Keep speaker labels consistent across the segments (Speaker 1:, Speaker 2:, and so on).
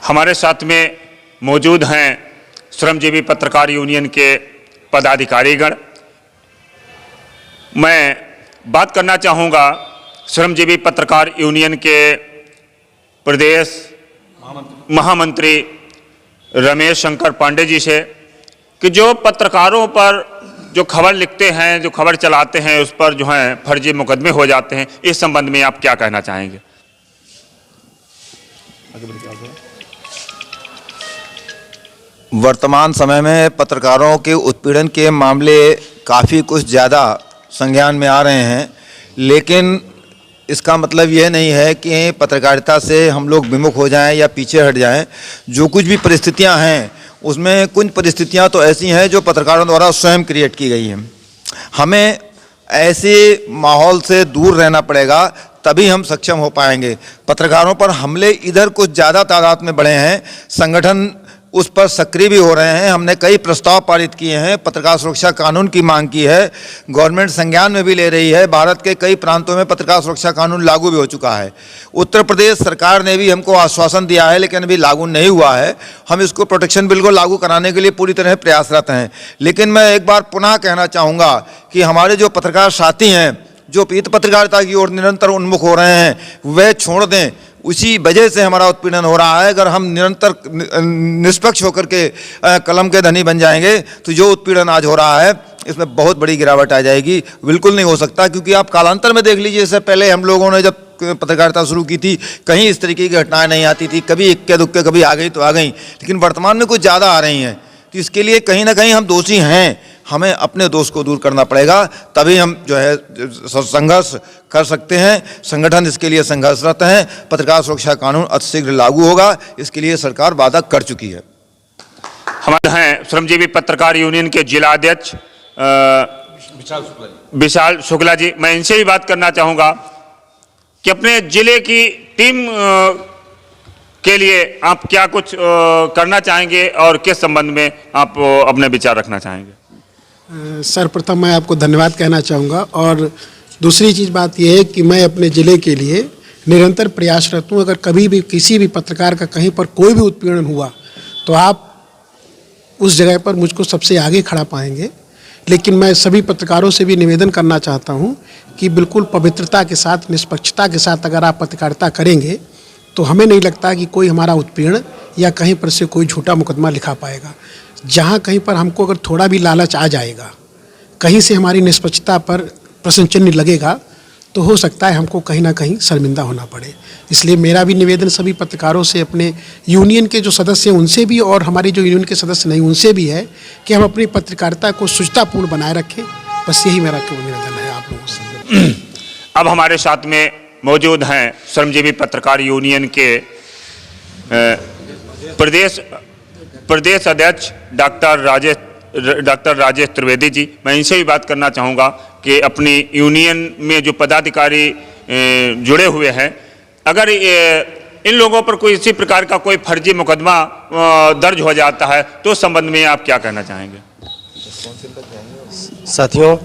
Speaker 1: हमारे साथ में मौजूद हैं श्रमजीवी पत्रकार यूनियन के पदाधिकारीगण। मैं बात करना चाहूँगा श्रमजीवी पत्रकार यूनियन के प्रदेश महामंत्री रमेश शंकर पांडे जी से कि जो पत्रकारों पर जो खबर लिखते हैं, जो खबर चलाते हैं, उस पर जो है फर्जी मुकदमे हो जाते हैं, इस संबंध में आप क्या कहना चाहेंगे?
Speaker 2: वर्तमान समय में पत्रकारों के उत्पीड़न के मामले काफ़ी कुछ ज़्यादा संज्ञान में आ रहे हैं, लेकिन इसका मतलब यह नहीं है कि पत्रकारिता से हम लोग विमुख हो जाएं या पीछे हट जाएं। जो कुछ भी परिस्थितियां हैं उसमें कुछ परिस्थितियां तो ऐसी हैं जो पत्रकारों द्वारा स्वयं क्रिएट की गई हैं। हमें ऐसे माहौल से दूर रहना पड़ेगा, तभी हम सक्षम हो पाएंगे। पत्रकारों पर हमले इधर कुछ ज़्यादा तादाद में बढ़े हैं, संगठन उस पर सक्रिय भी हो रहे हैं। हमने कई प्रस्ताव पारित किए हैं, पत्रकार सुरक्षा कानून की मांग की है, गवर्नमेंट संज्ञान में भी ले रही है। भारत के कई प्रांतों में पत्रकार सुरक्षा कानून लागू भी हो चुका है। उत्तर प्रदेश सरकार ने भी हमको आश्वासन दिया है, लेकिन अभी लागू नहीं हुआ है। हम इसको प्रोटेक्शन बिल को लागू कराने के लिए पूरी तरह प्रयासरत हैं। लेकिन मैं एक बार पुनः कहना चाहूँगा कि हमारे जो पत्रकार साथी हैं, जो पीत पत्रकारिता की ओर निरंतर उन्मुख हो रहे हैं, वह छोड़ दें। उसी वजह से हमारा उत्पीड़न हो रहा है। अगर हम निरंतर निष्पक्ष होकर के कलम के धनी बन जाएंगे तो जो उत्पीड़न आज हो रहा है इसमें बहुत बड़ी गिरावट आ जाएगी। बिल्कुल नहीं हो सकता, क्योंकि आप कालांतर में देख लीजिए, इससे पहले हम लोगों ने जब पत्रकारिता शुरू की थी कहीं इस तरीके की घटनाएं नहीं आती थी। कभी इक्के दुक्के कभी आ गई तो आ गई, लेकिन वर्तमान में कुछ ज़्यादा आ रही हैं। तो इसके लिए कहीं ना कहीं हम दोषी हैं। हमें अपने दोष को दूर करना पड़ेगा, तभी हम जो है संघर्ष कर सकते हैं। संगठन इसके लिए संघर्षरत हैं। पत्रकार सुरक्षा कानून अतिशीघ्र लागू होगा, इसके लिए सरकार वादा कर चुकी है।
Speaker 1: हमारे हैं श्रमजीवी पत्रकार यूनियन के जिला अध्यक्ष विशाल शुक्ला जी। मैं इनसे भी बात करना चाहूँगा कि अपने जिले की टीम के लिए आप क्या कुछ करना चाहेंगे और किस संबंध में आप अपने विचार रखना चाहेंगे?
Speaker 3: सर्वप्रथम मैं आपको धन्यवाद कहना चाहूँगा, और दूसरी चीज़ बात यह है कि मैं अपने ज़िले के लिए निरंतर प्रयासरत हूँ। अगर कभी भी किसी भी पत्रकार का कहीं पर कोई भी उत्पीड़न हुआ तो आप उस जगह पर मुझको सबसे आगे खड़ा पाएंगे। लेकिन मैं सभी पत्रकारों से भी निवेदन करना चाहता हूँ कि बिल्कुल पवित्रता के साथ, निष्पक्षता के साथ अगर आप पत्रकारिता करेंगे तो हमें नहीं लगता कि कोई हमारा उत्पीड़न या कहीं पर से कोई झूठा मुकदमा लिखा पाएगा। जहाँ कहीं पर हमको अगर थोड़ा भी लालच आ जाएगा, कहीं से हमारी निष्पक्षता पर प्रश्न चिन्ह लगेगा, तो हो सकता है हमको कहीं ना कहीं शर्मिंदा होना पड़े। इसलिए मेरा भी निवेदन सभी पत्रकारों से, अपने यूनियन के जो सदस्य हैं उनसे भी, और हमारे जो यूनियन के सदस्य नहीं उनसे भी है कि हम अपनी पत्रकारिता को शुचितापूर्ण बनाए रखें। बस यही मेरा निवेदन है आप लोगों से।
Speaker 1: अब हमारे साथ में मौजूद हैं श्रमजीवी पत्रकार यूनियन के प्रदेश अध्यक्ष डॉक्टर राजेश त्रिवेदी जी। मैं इनसे भी बात करना चाहूँगा कि अपनी यूनियन में जो पदाधिकारी जुड़े हुए हैं, अगर इन लोगों पर कोई इसी प्रकार का कोई फर्जी मुकदमा दर्ज हो जाता है तो उस संबंध में आप क्या कहना चाहेंगे?
Speaker 4: साथियों,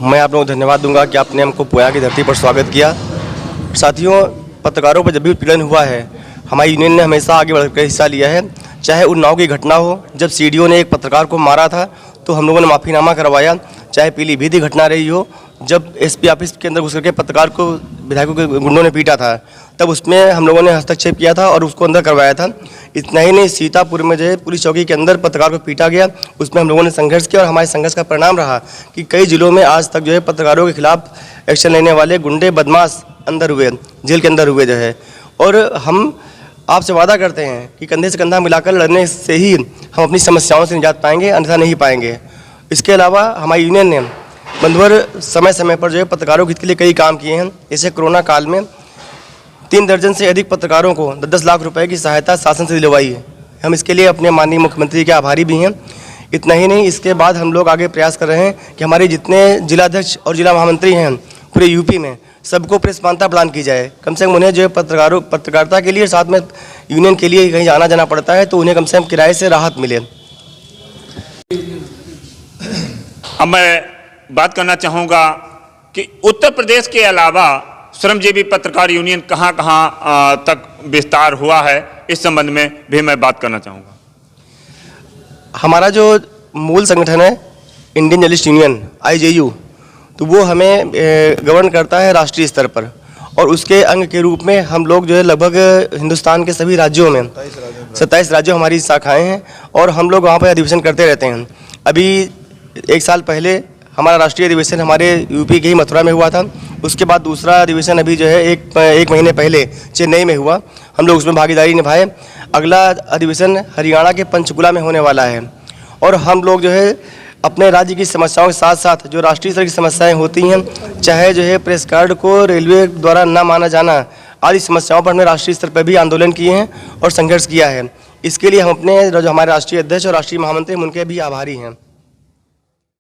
Speaker 4: मैं आप लोगों को धन्यवाद दूंगा कि आपने हमको पोया की धरती पर स्वागत किया। साथियों, पत्रकारों पर जब भी उत्पीड़न हुआ है, हमारी यूनियन ने हमेशा आगे बढ़कर हिस्सा लिया है। चाहे उन्नाव की घटना हो, जब सीडीओ ने एक पत्रकार को मारा था तो हम लोगों ने माफ़ीनामा करवाया। चाहे पीलीभीत की घटना रही हो, जब एसपी ऑफिस के अंदर घुस करके पत्रकार को विधायकों के गुंडों ने पीटा था, तब उसमें हम लोगों ने हस्तक्षेप किया था और उसको अंदर करवाया था। इतना ही नहीं, सीतापुर में जो है पुलिस चौकी के अंदर पत्रकार को पीटा गया, उसमें हम लोगों ने संघर्ष किया और हमारे संघर्ष का परिणाम रहा कि कई जिलों में आज तक जो है पत्रकारों के खिलाफ एक्शन लेने वाले गुंडे बदमाश अंदर हुए, जेल के अंदर हुए जो है। और हम आपसे वादा करते हैं कि कंधे से कंधा मिलाकर लड़ने से ही हम अपनी समस्याओं से निजात पाएंगे, अन्यथा नहीं पाएंगे। इसके अलावा हमारी यूनियन ने बंधुवर समय समय पर जो है पत्रकारों के हित के लिए कई काम किए हैं। जैसे कोरोना काल में 3 दर्जन से अधिक पत्रकारों को 10 लाख रुपए की सहायता शासन से दिलवाई है। हम इसके लिए अपने माननीय मुख्यमंत्री के आभारी भी हैं। इतना ही नहीं, इसके बाद हम लोग आगे प्रयास कर रहे हैं कि हमारे जितने जिलाध्यक्ष और जिला महामंत्री हैं पूरे यूपी में, सबको प्रेस मान्यता प्रदान की जाए। कम से कम उन्हें जो है पत्रकारिता के लिए, साथ में यूनियन के लिए कहीं आना जाना पड़ता है, तो उन्हें कम से कम किराए से राहत मिले।
Speaker 1: अब मैं बात करना चाहूँगा कि उत्तर प्रदेश के अलावा श्रमजीवी पत्रकार यूनियन कहाँ कहाँ तक विस्तार हुआ है, इस संबंध में भी मैं बात करना चाहूँगा।
Speaker 4: हमारा जो मूल संगठन है इंडियन जर्नलिस्ट यूनियन IJU, तो वो हमें गवर्न करता है राष्ट्रीय स्तर पर, और उसके अंग के रूप में हम लोग जो है लगभग हिंदुस्तान के सभी राज्यों में 27 राज्यों हमारी शाखाएं हैं, और हम लोग वहाँ पर अधिवेशन करते रहते हैं। अभी 1 साल पहले हमारा राष्ट्रीय अधिवेशन हमारे यूपी के ही मथुरा में हुआ था। उसके बाद दूसरा अधिवेशन अभी जो है एक महीने पहले चेन्नई में हुआ, हम लोग उसमें भागीदारी निभाए। अगला अधिवेशन हरियाणा के पंचकुला में होने वाला है, और हम लोग जो है अपने राज्य की समस्याओं के साथ साथ जो राष्ट्रीय स्तर की समस्याएं होती हैं, चाहे जो है प्रेस कार्ड को रेलवे द्वारा न माना जाना आदि समस्याओं पर हमने राष्ट्रीय स्तर पर भी आंदोलन किए हैं और संघर्ष किया है। इसके लिए हम अपने जो हमारे राष्ट्रीय अध्यक्ष और राष्ट्रीय महामंत्री हैं उनके भी आभारी हैं।